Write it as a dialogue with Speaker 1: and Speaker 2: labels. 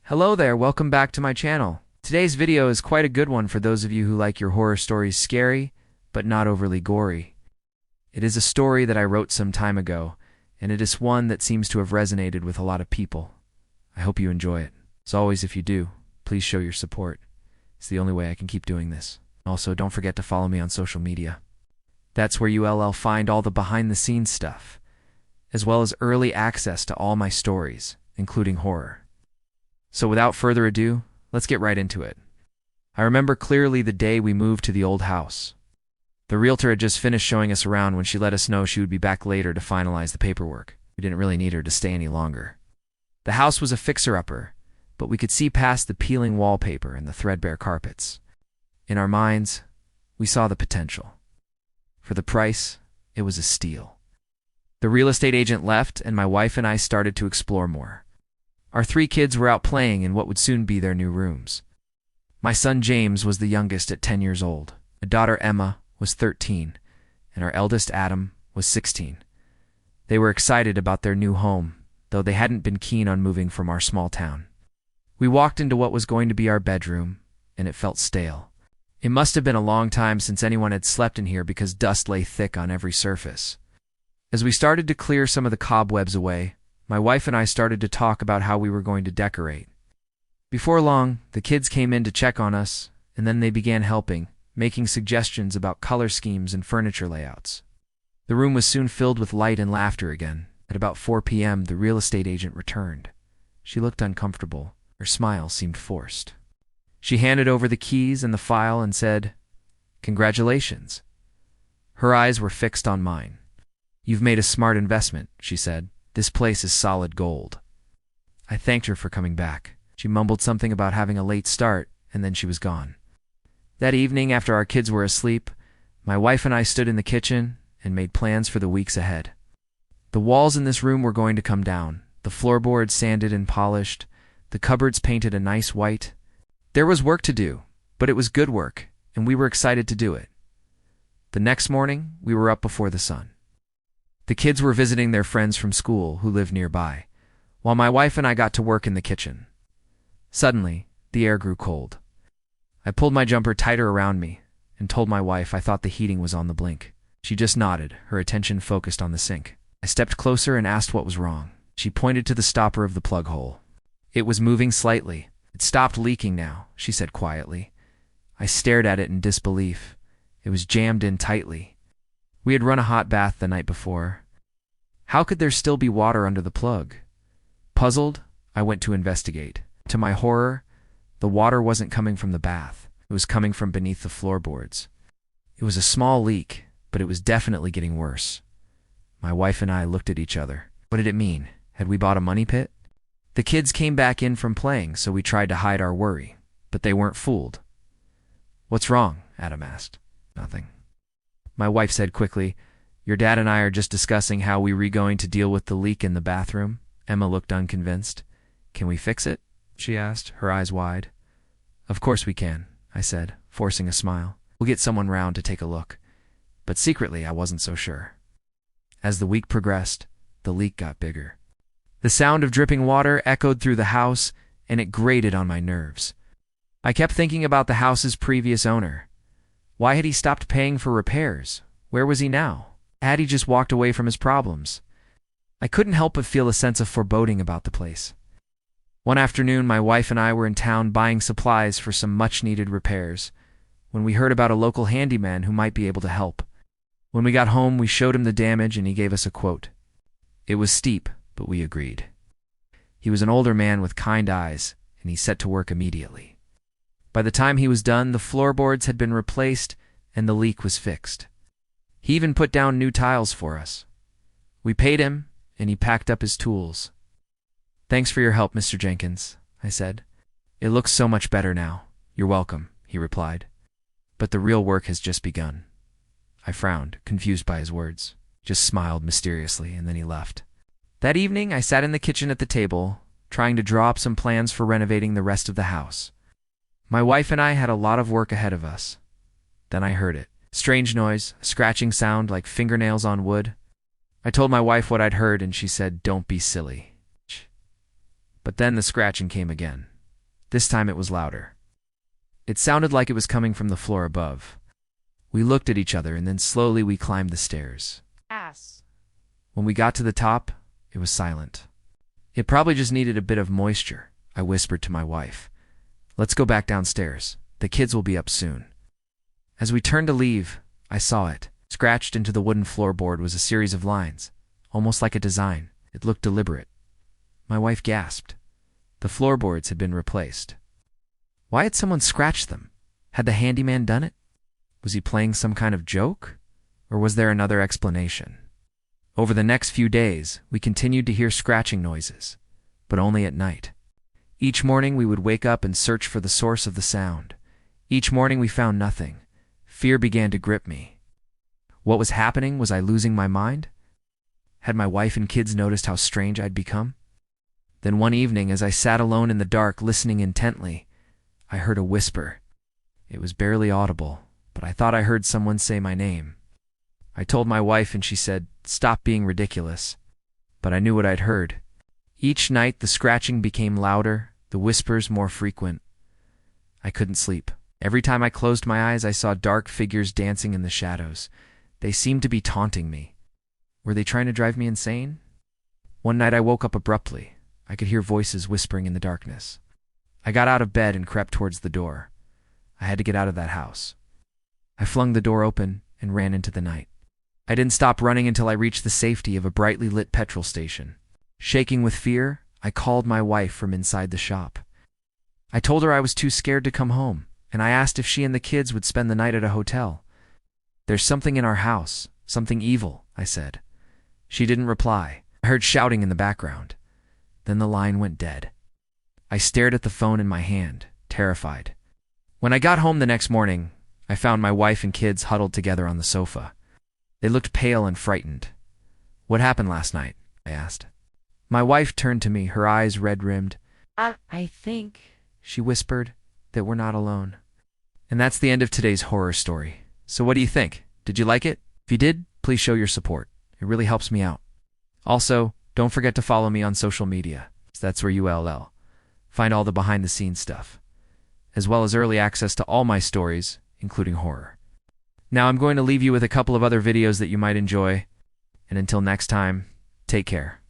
Speaker 1: Hello there, welcome back to my channel. Today's video is quite a good one for those of you who like your horror stories scary, but not overly gory. It is a story that I wrote some time ago, and it is one that seems to have resonated with a lot of people. I hope you enjoy it. As always, if you do, please show your support. It's the only way I can keep doing this. Also, don't forget to follow me on social media. That's where you'll find all the behind-the-scenes stuff, as well as early access to all my stories, including horror. So without further ado, let's get right into it. I remember clearly the day we moved to the old house. The realtor had just finished showing us around when she let us know she would be back later to finalize the paperwork. We didn't really need her to stay any longer. The house was a fixer-upper, but we could see past the peeling wallpaper and the threadbare carpets. In our minds, we saw the potential. For the price, it was a steal. The real estate agent left, and my wife and I started to explore more. Our 3 kids were out playing in what would soon be their new rooms. My son James was the youngest at 10 years old. My daughter Emma was 13, and our eldest Adam was 16. They were excited about their new home, though they hadn't been keen on moving from our small town. We walked into what was going to be our bedroom, and it felt stale. It must have been a long time since anyone had slept in here because dust lay thick on every surface. As we started to clear some of the cobwebs away, my wife and I started to talk about how we were going to decorate. Before long, the kids came in to check on us, and then they began helping, making suggestions about color schemes and furniture layouts. The room was soon filled with light and laughter again. At about 4 p.m., the real estate agent returned. She looked uncomfortable. Her smile seemed forced. She handed over the keys and the file and said, "Congratulations." Her eyes were fixed on mine. "You've made a smart investment," she said. "This place is solid gold." I thanked her for coming back. She mumbled something about having a late start, and then she was gone. That evening, after our kids were asleep, my wife and I stood in the kitchen and made plans for the weeks ahead. The walls in this room were going to come down, the floorboards sanded and polished, the cupboards painted a nice white. There was work to do, but it was good work, and we were excited to do it. The next morning, we were up before the sun. The kids were visiting their friends from school who lived nearby, while my wife and I got to work in the kitchen. Suddenly, the air grew cold. I pulled my jumper tighter around me and told my wife I thought the heating was on the blink. She just nodded, her attention focused on the sink. I stepped closer and asked what was wrong. She pointed to the stopper of the plug hole. It was moving slightly. "It stopped leaking now," she said quietly. I stared at it in disbelief. It was jammed in tightly. We had run a hot bath the night before. How could there still be water under the plug? Puzzled, I went to investigate. To my horror, the water wasn't coming from the bath. It was coming from beneath the floorboards. It was a small leak, but it was definitely getting worse. My wife and I looked at each other. What did it mean? Had we bought a money pit? The kids came back in from playing, so we tried to hide our worry, but they weren't fooled. "What's wrong?" Adam asked. "Nothing." My wife said quickly, "Your dad and I are just discussing how we were going to deal with the leak in the bathroom." Emma looked unconvinced. "Can we fix it?" she asked, her eyes wide. "Of course we can," I said, forcing a smile. "We'll get someone round to take a look." But secretly, I wasn't so sure. As the week progressed, the leak got bigger. The sound of dripping water echoed through the house, and it grated on my nerves. I kept thinking about the house's previous owner. Why had he stopped paying for repairs? Where was he now? Had he just walked away from his problems? I couldn't help but feel a sense of foreboding about the place. One afternoon, my wife and I were in town buying supplies for some much-needed repairs, when we heard about a local handyman who might be able to help. When we got home, we showed him the damage, and he gave us a quote. It was steep, but we agreed. He was an older man with kind eyes, and he set to work immediately. By the time he was done, the floorboards had been replaced, and the leak was fixed. He even put down new tiles for us. We paid him, and he packed up his tools. "Thanks for your help, Mr. Jenkins," I said. "It looks so much better now." "You're welcome," he replied. "But the real work has just begun." I frowned, confused by his words. Just smiled mysteriously, and then he left. That evening, I sat in the kitchen at the table, trying to draw up some plans for renovating the rest of the house. My wife and I had a lot of work ahead of us. Then I heard it. Strange noise, a scratching sound like fingernails on wood. I told my wife what I'd heard, and she said, "Don't be silly." But then the scratching came again. This time it was louder. It sounded like it was coming from the floor above. We looked at each other, and then slowly we climbed the stairs. When we got to the top, it was silent. It probably just needed a bit of moisture, I whispered to my wife. Let's go back downstairs. The kids will be up soon. As we turned to leave, I saw it. Scratched into the wooden floorboard was a series of lines, almost like a design. It looked deliberate. My wife gasped. The floorboards had been replaced. Why had someone scratched them? Had the handyman done it? Was he playing some kind of joke? Or was there another explanation? Over the next few days, we continued to hear scratching noises, but only at night. Each morning we would wake up and search for the source of the sound. Each morning we found nothing. Fear began to grip me. What was happening? Was I losing my mind? Had my wife and kids noticed how strange I'd become? Then one evening, as I sat alone in the dark listening intently, I heard a whisper. It was barely audible, but I thought I heard someone say my name. I told my wife and she said, "Stop being ridiculous." But I knew what I'd heard. Each night the scratching became louder, the whispers more frequent. I couldn't sleep. Every time I closed my eyes, I saw dark figures dancing in the shadows. They seemed to be taunting me. Were they trying to drive me insane? One night I woke up abruptly. I could hear voices whispering in the darkness. I got out of bed and crept towards the door. I had to get out of that house. I flung the door open and ran into the night. I didn't stop running until I reached the safety of a brightly lit petrol station. Shaking with fear, I called my wife from inside the shop. I told her I was too scared to come home, and I asked if she and the kids would spend the night at a hotel. "There's something in our house, something evil," I said. She didn't reply. I heard shouting in the background. Then the line went dead. I stared at the phone in my hand, terrified. When I got home the next morning, I found my wife and kids huddled together on the sofa. They looked pale and frightened. "What happened last night?" I asked. My wife turned to me, her eyes red-rimmed. I think, she whispered, that we're not alone. And that's the end of today's horror story. So what do you think? Did you like it? If you did, please show your support. It really helps me out. Also, don't forget to follow me on social media. That's where you'll find all the behind-the-scenes stuff, as well as early access to all my stories, including horror. Now I'm going to leave you with a couple of other videos that you might enjoy, and until next time, take care.